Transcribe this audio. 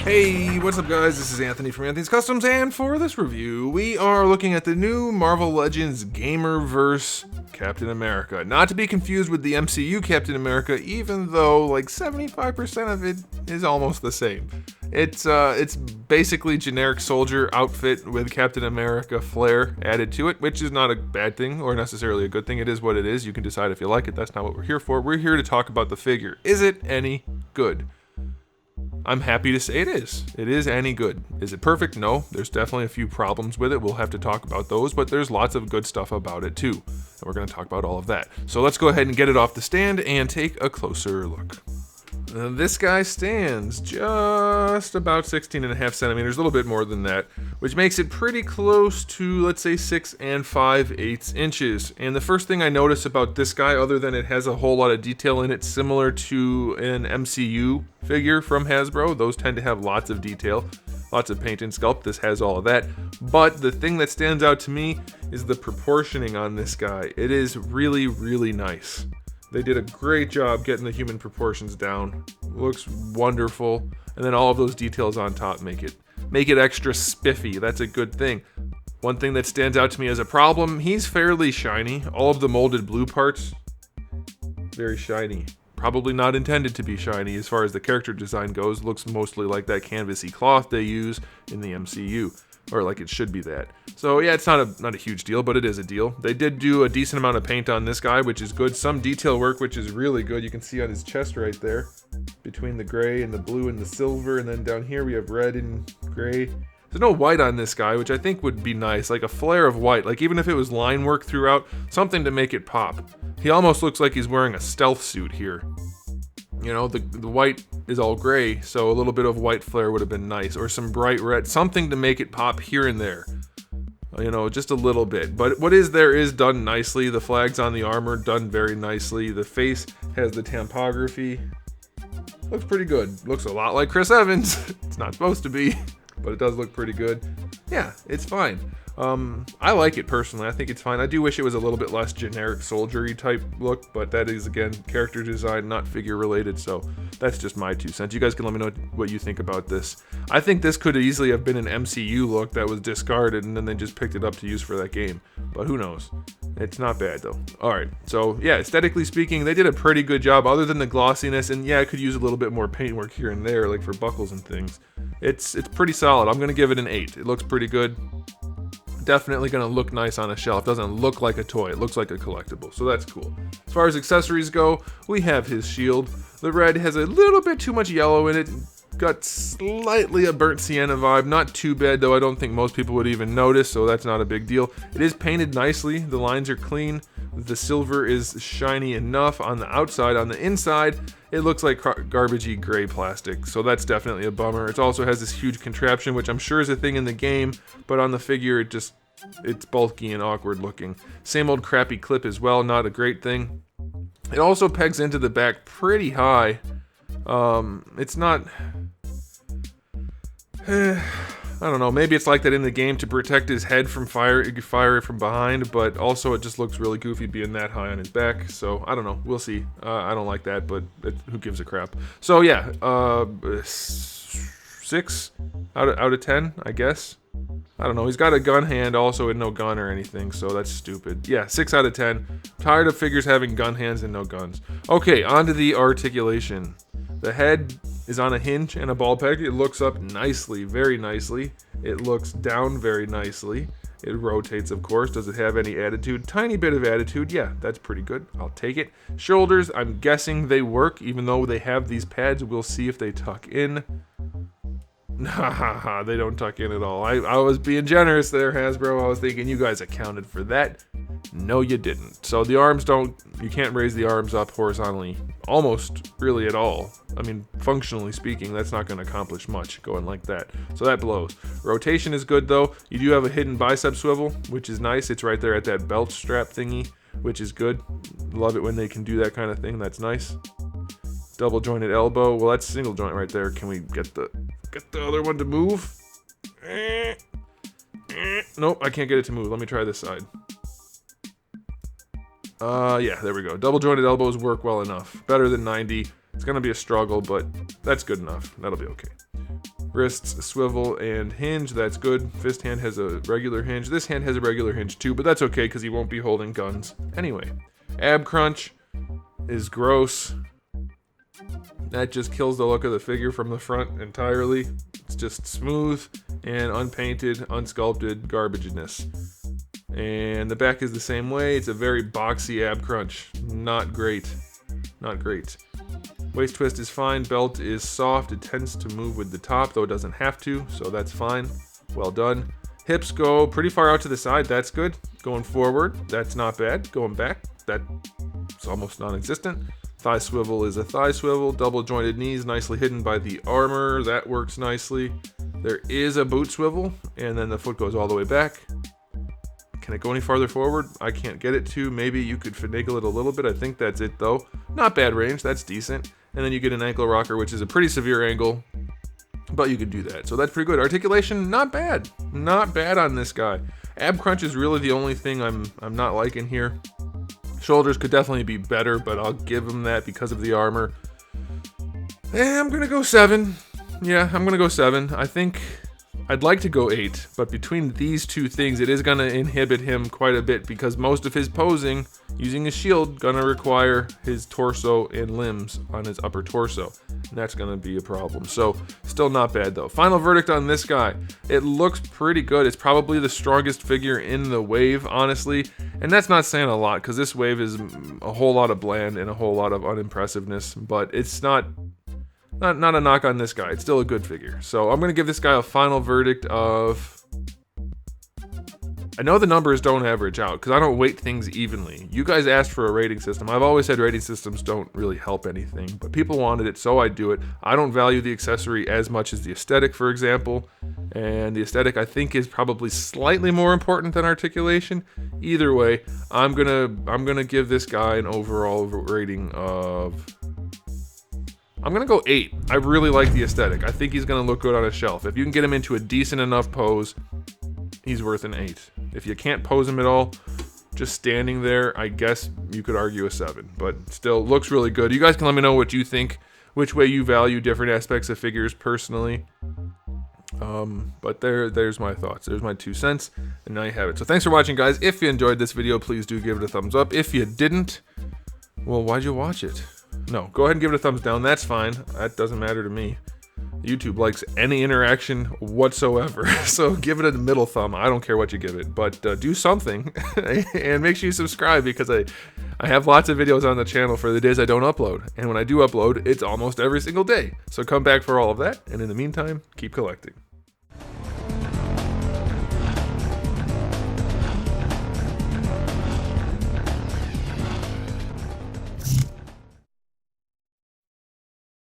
Hey, what's up guys? This is Anthony from Anthony's Customs, and for this review, we are looking at the new Marvel Legends Gamerverse Captain America. Not to be confused with the MCU Captain America, even though like 75% of it is almost the same. It's basically generic soldier outfit with Captain America flair added to it, which is not a bad thing or necessarily a good thing. It is what it is. You can decide if you like it. That's not what we're here for. We're here to talk about the figure. Is it any good? I'm happy to say it is. It is any good. Is it perfect? No. There's definitely a few problems with it. We'll have to talk about those, but there's lots of good stuff about it too. And we're going to talk about all of that. So let's go ahead and get it off the stand and take a closer look. This guy stands just about 16.5 centimeters, a little bit more than that, which makes it pretty close to, let's say, 6 5/8 inches. And the first thing I notice about this guy, other than it has a whole lot of detail in it, similar to an MCU figure from Hasbro, those tend to have lots of detail, lots of paint and sculpt. This has all of that. But the thing that stands out to me is the proportioning on this guy. It is really, really nice. They did a great job getting the human proportions down. Looks wonderful. And then all of those details on top make it extra spiffy. That's a good thing. One thing that stands out to me as a problem, he's fairly shiny. All of the molded blue parts, very shiny. Probably not intended to be shiny as far as the character design goes. Looks mostly like that canvasy cloth they use in the MCU. Or like it should be that. So yeah, it's not a huge deal, but it is a deal. They did do a decent amount of paint on this guy, which is good. Some detail work, which is really good. You can see on his chest right there, between the gray and the blue and the silver, and then down here we have red and gray. There's no white on this guy, which I think would be nice, like a flare of white. Like even if it was line work throughout, something to make it pop. He almost looks like he's wearing a stealth suit here. You know, the white is all gray, so a little bit of white flare would have been nice, or some bright red, something to make it pop here and there. You know, just a little bit. But what is there is done nicely. The flags on the armor done very nicely. The face has the tampography. Looks pretty good. Looks a lot like Chris Evans. It's not supposed to be, but it does look pretty good. Yeah, it's fine. I like it personally. I think it's fine. I do wish it was a little bit less generic soldiery type look, but that is, again, character design, not figure related, so that's just my 2 cents. You guys can let me know what you think about this. I think this could easily have been an MCU look that was discarded and then they just picked it up to use for that game, but who knows. It's not bad though. Alright, so yeah, aesthetically speaking, they did a pretty good job other than the glossiness, and yeah, I could use a little bit more paintwork here and there, like for buckles and things. It's pretty solid. I'm gonna give it an 8. It looks pretty good. Definitely going to look nice on a shelf. Doesn't look like a toy. It looks like a collectible. So that's cool. As far as accessories go, we have his shield. The red has a little bit too much yellow in it. Got slightly a burnt sienna vibe. Not too bad, though. I don't think most people would even notice, so that's not a big deal. It is painted nicely. The lines are clean. The silver is shiny enough on the outside. On the inside, it looks like garbagey gray plastic, so that's definitely a bummer. It also has this huge contraption, which I'm sure is a thing in the game, but on the figure, it's bulky and awkward looking. Same old crappy clip as well, not a great thing. It also pegs into the back pretty high. It's not... I don't know, maybe it's like that in the game to protect his head from fire from behind, but also it just looks really goofy being that high on his back, so I don't know, we'll see. I don't like that, but who gives a crap. So yeah, 6 out of 10, I guess. I don't know, he's got a gun hand also and no gun or anything, so that's stupid. Yeah, 6 out of 10. Tired of figures having gun hands and no guns. Okay, on to the articulation. The head is on a hinge and a ball peg. It looks up nicely, very nicely. It looks down very nicely. It rotates, of course. Does it have any attitude? Tiny bit of attitude. Yeah, that's pretty good. I'll take it. Shoulders, I'm guessing they work, even though they have these pads. We'll see if they tuck in. Nah, they don't tuck in at all. I was being generous there, Hasbro. I was thinking you guys accounted for that. No, you didn't. So the arms you can't raise the arms up horizontally almost really at all. I mean, functionally speaking, that's not going to accomplish much going like that. So that blows. Rotation is good though. You do have a hidden bicep swivel, which is nice. It's right there at that belt strap thingy, which is good. Love it when they can do that kind of thing. That's nice. Double jointed elbow. Well, that's single joint right there. Can we get the other one to move? Nope, I can't get it to move. Let me try this side. Yeah, there we go. Double jointed elbows work well enough. Better than 90. It's gonna be a struggle, but that's good enough. That'll be okay. Wrists, swivel, and hinge. That's good. Fist hand has a regular hinge. This hand has a regular hinge too, but that's okay because he won't be holding guns anyway. Ab crunch is gross. That just kills the look of the figure from the front entirely. It's just smooth and unpainted, unsculpted garbageness. And the back is the same way. It's a very boxy ab crunch. Not great. Not great. Waist twist is fine. Belt is soft. It tends to move with the top, though it doesn't have to, so that's fine. Well done. Hips go pretty far out to the side. That's good. Going forward, that's not bad. Going back, that's almost non-existent. Thigh swivel is a thigh swivel. Double jointed knees, nicely hidden by the armor. That works nicely. There is a boot swivel, and then the foot goes all the way back. Can it go any farther forward? I can't get it to. Maybe you could finagle it a little bit. I think that's it, though. Not bad range. That's decent. And then you get an ankle rocker, which is a pretty severe angle, but you can do that. So that's pretty good. Articulation, not bad. Not bad on this guy. Ab crunch is really the only thing I'm not liking here. Shoulders could definitely be better, but I'll give him that because of the armor. I'm going to go 7. Yeah, I'm going to go 7. I think I'd like to go 8, but between these two things, it is going to inhibit him quite a bit because most of his posing using a shield going to require his torso and limbs on his upper torso, and that's going to be a problem. So still not bad though. Final verdict on this guy. It looks pretty good. It's probably the strongest figure in the wave, honestly, and that's not saying a lot because this wave is a whole lot of bland and a whole lot of unimpressiveness, but it's not a knock on this guy. It's still a good figure. So I'm going to give this guy a final verdict of... I know the numbers don't average out because I don't weight things evenly. You guys asked for a rating system. I've always said rating systems don't really help anything, but people wanted it, so I do it. I don't value the accessory as much as the aesthetic, for example, and the aesthetic I think is probably slightly more important than articulation. Either way, I'm gonna give this guy an overall rating of... I'm going to go 8. I really like the aesthetic. I think he's going to look good on a shelf. If you can get him into a decent enough pose, he's worth an 8. If you can't pose him at all, just standing there, I guess you could argue a 7. But still, looks really good. You guys can let me know what you think, which way you value different aspects of figures personally. But there's my thoughts. There's my 2 cents, and now you have it. So thanks for watching, guys. If you enjoyed this video, please do give it a thumbs up. If you didn't, well, why'd you watch it? No, go ahead and give it a thumbs down. That's fine. That doesn't matter to me. YouTube likes any interaction whatsoever. So give it a middle thumb. I don't care what you give it, but do something. And make sure you subscribe because I have lots of videos on the channel for the days I don't upload. And when I do upload, it's almost every single day. So come back for all of that. And in the meantime, keep collecting.